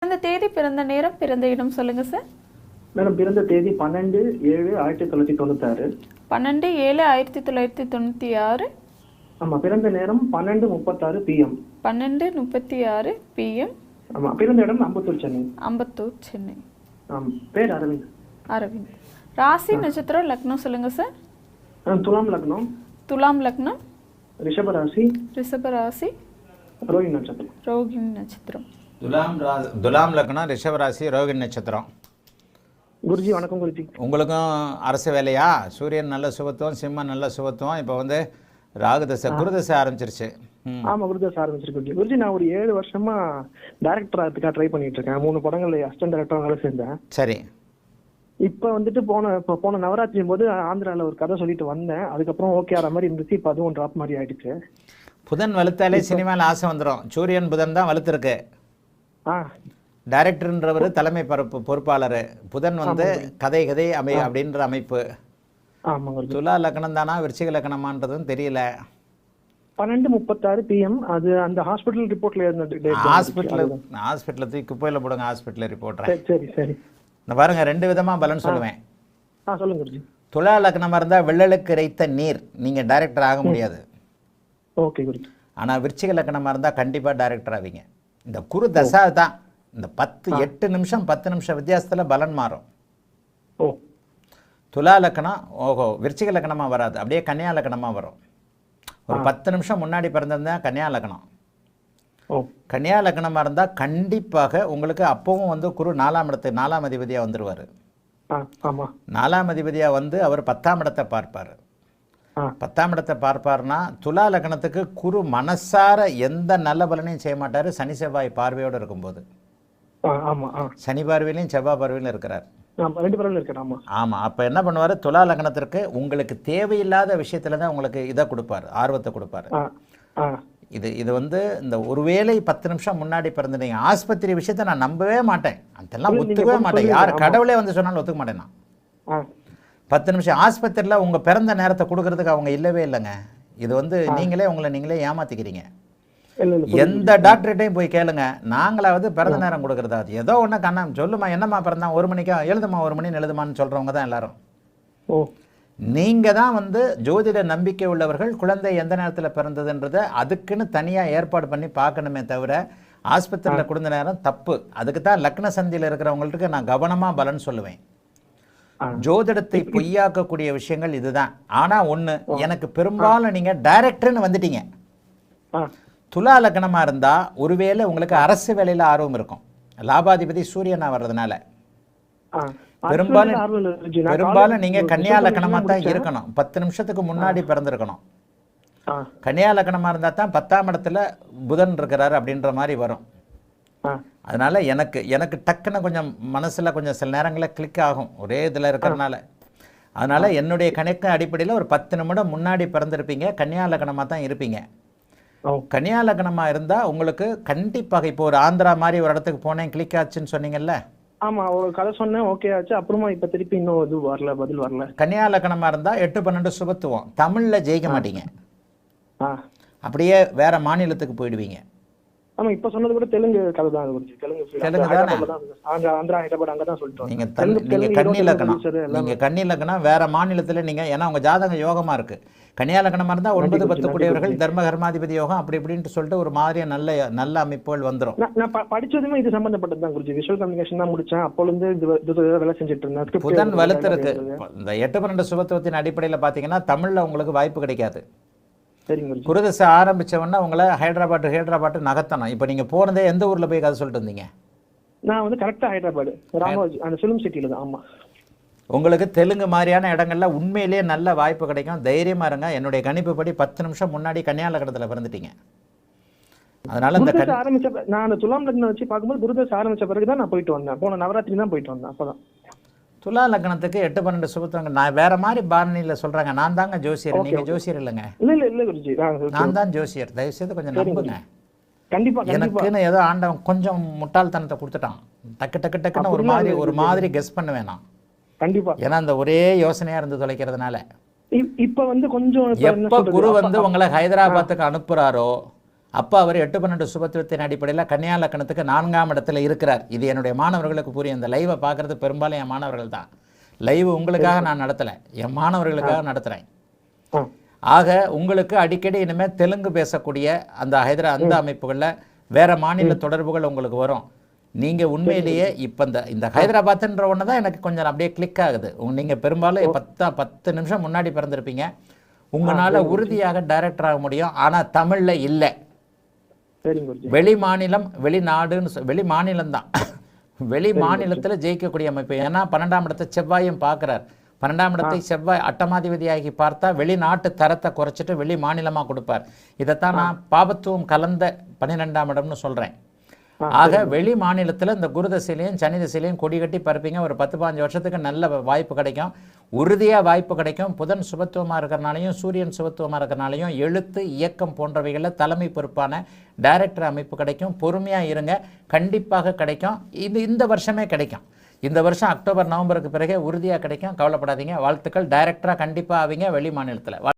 பிறந்த தேதி, பிறந்த நேரம், பிறந்த இடம் சொல்லுங்க சார். மேடம் பிறந்த தேதி 12/7/1996. 12/7/1996. ஆமா, பிறந்த நேரம் 12:36 PM. 12:36 PM. ஆமா, பிறந்த இடம் அம்பத்தூர், சென்னை. அம்பத்தூர், சென்னை. பேர் அரவிந்த். அரவிந்த். ராசி, நட்சத்திரம், லக்னம் சொல்லுங்க சார். துலாம் லக்னம். துலாம் லக்னம். ரிஷப ராசி. ரிஷப ராசி. ரோஹிணி நட்சத்திரம். ரோகிணி நட்சத்திரம். துலாம் லக்னம், ரிஷப ராசி, ரோகிணி நட்சத்திரம். குருஜி வணக்கம். குருஜி உங்களுக்கும் அரசு வேலையா? சூரியன் நல்ல சுபத்துவம், சிம்மம் நல்ல சுபத்துவம். இப்போ வந்து ராகுதசை குருதசை ஆரம்பிச்சிருச்சு. ஆமா, குருதசை ஆரம்பிச்சிருக்கு. குருஜி நான் ஒரு 7 வருஷமா டைரக்டர் ஆகிறதுக்காக ட்ரை பண்ணிட்டு இருக்கேன். 3 படங்கள்ல அசிஸ்டன்ட் டைரக்டரா வேலை செஞ்சேன். சரி. இப்ப வந்துட்டு போன நவராத்திரி போது ஆந்திரால ஒரு கதை சொல்லிட்டு வந்தேன். அதுக்கப்புறம் ஓகே ஆற மாதிரி இருந்துச்சு. இப்ப அதுவும் டிராப் மாதிரி ஆயிடுச்சு. புதன் வலுத்தாலே சினிமாவில் ஆசை வந்துடும். சூரியன் புதன் தான் வலுத்திருக்கு. டைரக்டர்ன்றவர் தலைமை பொறுப்பாளர். புதன் வந்து கதை அமை அப்படின்ற அமைப்பு. துலா லக்னம் தானா விருச்சிக லக்னமான்றதும் தெரியல. 12:36 PM. அது அந்த ஹாஸ்பிட்டல் ரிப்போர்ட்ல இருந்த ஹாஸ்பிட்டல் தூக்கி குப்பையில் போடுங்க. Hospital report. சரி சரி. இந்த பாருங்க, 2 விதமா பலன் சொல்லுவேன். சொல்லுங்க குருஜி. துலா லக்னமா இருந்தா வெள்ளலுக்கு இறைத்த நீர், நீங்க டைரக்டர் ஆக முடியாது. ஓகே குருஜி. ஆனா விருச்சிக லக்னமா இருந்தா கண்டிப்பா டைரக்டர் ஆவீங்க. இந்த குரு தசா தான். இந்த 8 நிமிஷம் 10 நிமிஷம் வித்தியாசத்துல பலன் மாறும். துலா லக்னம் விருச்சிக லக்னமா வராது, அப்படியே கன்னியா லக்னமா வரும். ஒரு 10 நிமிஷம் முன்னாடி பிறந்திருந்தா கன்னியா லக்னம். கன்னியா லக்னமா இருந்தா கண்டிப்பாக உங்களுக்கு அப்பவும் வந்து குரு 4ஆம் அதிபதியா வந்துருவாரு. 4ஆம் அதிபதியா வந்து அவர் 10ஆம் இடத்தை பார்ப்பாரு. 10ஆம் இடத்தை பார்ப்பார்னா துலா லக்னத்துக்கு குரு மனசார எந்த நல்ல பலனையும் செய்ய மாட்டாரு. சனி செவ்வாய் பார்வையோடு இருக்கும்போது. சனி பார்வையிலையும் செவ்வாய் பார்வையிலும் இருக்கிறார். ஆமா, அப்ப என்ன பண்ணுவாரு, துலா லக்னத்திற்கு உங்களுக்கு தேவையில்லாத விஷயத்துல தான் உங்களுக்கு இதை கொடுப்பாரு, ஆர்வத்தை கொடுப்பாரு. இது வந்து இந்த ஒருவேளை 10 நிமிஷம் முன்னாடி பிறந்தீங்க ஆஸ்பத்திரி விஷயத்தை நான் நம்பவே மாட்டேன். அதெல்லாம் ஒத்துக்கவே மாட்டேன். யார் கடவுளே வந்து சொன்னாலும் ஒத்துக்க மாட்டேன் நான். 10 நிமிஷம் ஆஸ்பத்திரியில் உங்கள் பிறந்த நேரத்தை கொடுக்கறதுக்கு அவங்க இல்லவே இல்லைங்க. இது வந்து நீங்களே ஏமாத்திக்கிறீங்க. எந்த டாக்டர்கிட்டையும் போய் கேளுங்க, நாங்களாவது பிறந்த நேரம் கொடுக்குறதா? அது ஏதோ ஒன்று கண்ணா சொல்லுமா, என்னம்மா பிறந்தான் 1 மணிக்கா எழுதுமா, 1 மணி எழுதுமான்னு சொல்கிறவங்க தான் எல்லாரும். நீங்கள் தான் வந்து ஜோதிட நம்பிக்கை உள்ளவர்கள் குழந்தை எந்த நேரத்தில் பிறந்ததுன்றதை அதுக்குன்னு தனியாக ஏற்பாடு பண்ணி பார்க்கணுமே தவிர ஆஸ்பத்திரியில் கொடுத்த நேரம் தப்பு. அதுக்கு தான் லக்ன சந்தியில் இருக்கிறவங்களுக்கு நான் கவனமாக பலன் சொல்லுவேன். ஜோதிடத்தை பொய்யாக்கக்கூடிய விஷயங்கள் இதுதான். ஆனா ஒண்ணு, எனக்கு பெரும்பாலும் நீங்க டைரக்டர்னு வந்துட்டீங்க. துலா லக்னமா இருந்தா ஒருவேளை உங்களுக்கு அரசு வேலையில ஆர்வம் இருக்கும். லாபாதிபதி சூரியனா வர்றதுனால பெரும்பாலும் நீங்க கன்னியா லக்னமா தான் இருக்கணும். 10 நிமிஷத்துக்கு முன்னாடி பிறந்திருக்கணும். கன்னியா லக்னமா இருந்தா தான் 10ஆம் இடத்துல புதன் இருக்கிறாரு அப்படின்ற மாதிரி வரும். அதனால எனக்கு டக்குன்னு கொஞ்சம் மனசுல கொஞ்சம் சில நேரங்களில் கிளிக் ஆகும், ஒரே இதில் இருக்கிறதுனால. அதனால என்னுடைய கணக்கு அடிப்படையில் ஒரு 10 நிமிடம் முன்னாடி பிறந்திருப்பீங்க, கன்னியா லக்னமாக தான் இருப்பீங்க. கன்னியா லக்னமாக இருந்தால் உங்களுக்கு கண்டிப்பாக இப்போ ஒரு ஆந்திரா மாதிரி ஒரு இடத்துக்கு போனேன், கிளிக் ஆச்சுன்னு சொன்னீங்கல்ல. ஆமா, ஒரு கதை சொன்னேன், ஓகே ஆச்சு. அப்புறமா இப்ப திருப்பி இன்னும் இது வரல, பதில் வரல. கன்னியா லக்னமாக இருந்தால் 8-12 சுபத்துவம். தமிழ்ல ஜெயிக்க மாட்டீங்க, அப்படியே வேற மாநிலத்துக்கு போயிடுவீங்க. ஆமா, இப்ப சொன்னது கூட தெலுங்கு கதை தான். நீங்க கன்னி லக்னம் வேற மாநிலத்துல நீங்க, ஏன்னா உங்க ஜாதகம் யோகமா இருக்கு. கன்னியா லக்னமா இருந்தா 9-10 கூடியவர்கள் தர்ம கர்மாதிபதி யோகம் அப்படி இப்படின்னு சொல்லிட்டு ஒரு மாதிரியா நல்ல அமைப்புகள் வந்துடும். நான் படிச்சதுமே இது சம்பந்தப்பட்டது தான் குருஜி. விஷுவல் கம்யூனிகேஷன் தான் முடிச்சேன். அப்போல இருந்து வேலை செஞ்சுட்டு இருந்தேன். புதன் வலுத்திருக்கு. இந்த 8-12 சுபத்துவத்தின் அடிப்படையில் பாத்தீங்கன்னா தமிழ்ல உங்களுக்கு வாய்ப்பு கிடைக்காது. குருதசை ஆரம்பிச்சவொன்னா உங்களை ஹைதராபாத் நகர்த்தணும். இப்போ நீங்க போனதே எந்த ஊர்ல போய் கதை சொல்லிட்டு இருந்தீங்க? நான் வந்து கரெக்டா ஹைதராபாத் ராமோஜி அந்த ஃபிலிம் சிட்டில தான். ஆமா, உங்களுக்கு தெலுங்கு மாதிரியான இடங்கள்ல உண்மையிலேயே நல்ல வாய்ப்பு கிடைக்கும். தைரியமா இருங்க. என்னுடைய கணிப்புப்படி 10 நிமிஷம் முன்னாடி கன்னியா லக்னத்துல பிறந்துட்டீங்க. அதனால இந்த ஆரம்பிச்ச நான் அந்த துலாம் லக்னம் வச்சு பார்க்கும்போது குருதசை ஆரம்பிச்ச பிறகு தான் நான் போயிட்டு வந்தேன். போன நவராத்திரி தான் போயிட்டு வந்தேன். அப்பதான் துலா லக்னத்துக்கு 8-12 சுபத்துவங்க. நான் வேற மாதிரி பாரணியில சொல்றாங்க. நான் தாங்க ஜோசியர், நீங்க ஜோசியர் இல்லைங்க. இல்ல குருஜி, நான் தான் ஜோசியர். தயவு செய்து கொஞ்சம் நம்புங்க. கண்டிப்பா. எனக்குன்னு ஏதோ ஆண்டவன் கொஞ்சம் முட்டாள்தனத்தை கொடுத்துட்டான். டக்குன்னு ஒரு மாதிரி கெஸ் பண்ண வேணாம். கண்டிப்பா. ஏன்னா அந்த ஒரே யோசனையா இருந்து தொலைக்கிறதுனால இப்ப வந்து கொஞ்சம் எப்ப குரு வந்து உங்களை ஹைதராபாத்துக்கு அனுப்புறாரோ அப்போ அவர் 8-12 சுபத்துவத்தின் அடிப்படையில் கன்னியா லக்னத்துக்கு 4ஆம் இடத்துல இருக்கிறார். இது என்னுடைய மாணவர்களுக்கு புரியும். இந்த லைவை பார்க்குறது பெரும்பாலும் என் மாணவர்கள் தான். லைவ் உங்களுக்காக நான் நடத்தலை, என் மாணவர்களுக்காக நடத்துகிறேன். ஆக உங்களுக்கு அடிக்கடி இனிமேல் தெலுங்கு பேசக்கூடிய அந்த அமைப்புகளில் வேறு மாநில தொடர்புகள் உங்களுக்கு வரும். நீங்கள் உண்மையிலேயே இப்போ இந்த ஹைதராபாத்ன்ற ஒன்று தான் எனக்கு கொஞ்சம் அப்படியே கிளிக் ஆகுது. நீங்கள் பெரும்பாலும் 10 நிமிஷம் முன்னாடி பிறந்திருப்பீங்க. உங்களால் உறுதியாக டைரக்டர் ஆக முடியும். ஆனால் தமிழில் இல்லை. வெளி மாநிலம் வெளிநாடுன்னு வெளி மாநிலம்தான். வெளி மாநிலத்தில் ஜெயிக்கக்கூடிய அமைப்பு. ஏன்னா 12ஆம் இடத்தை செவ்வாயும் பார்க்குறார். 12ஆம் இடத்தை செவ்வாய் அட்டமாதிபதியாகி பார்த்தா வெளிநாட்டு தரத்தை குறைச்சிட்டு வெளி மாநிலமாக கொடுப்பார். இதைத்தான் நான் பாபத்துவம் கலந்த 12ஆம் இடம்னு சொல்கிறேன். ஆக வெளி மாநிலத்தில் இந்த குரு தசையிலையும் சனி தசையிலையும் கொடி கட்டி பரப்பிங்க. ஒரு 10-15 வருஷத்துக்கு நல்ல வாய்ப்பு கிடைக்கும், உறுதியாக வாய்ப்பு கிடைக்கும். புதன் சுபத்துவமாக இருக்கிறனாலையும் சூரியன் சுபத்துவமாக இருக்கிறனாலையும் எழுத்து இயக்கம் போன்றவைகளில் தலைமை பொறுப்பான டைரக்டர் அமைப்பு கிடைக்கும். பொறுமையாக இருங்க, கண்டிப்பாக கிடைக்கும். இந்த வருஷமே கிடைக்கும். இந்த வருஷம் அக்டோபர் நவம்பருக்கு பிறகு உறுதியாக கிடைக்கும். கவலைப்படாதீங்க. வாழ்த்துக்கள். டைரக்டராக கண்டிப்பாக ஆவீங்க வெளி மாநிலத்தில்.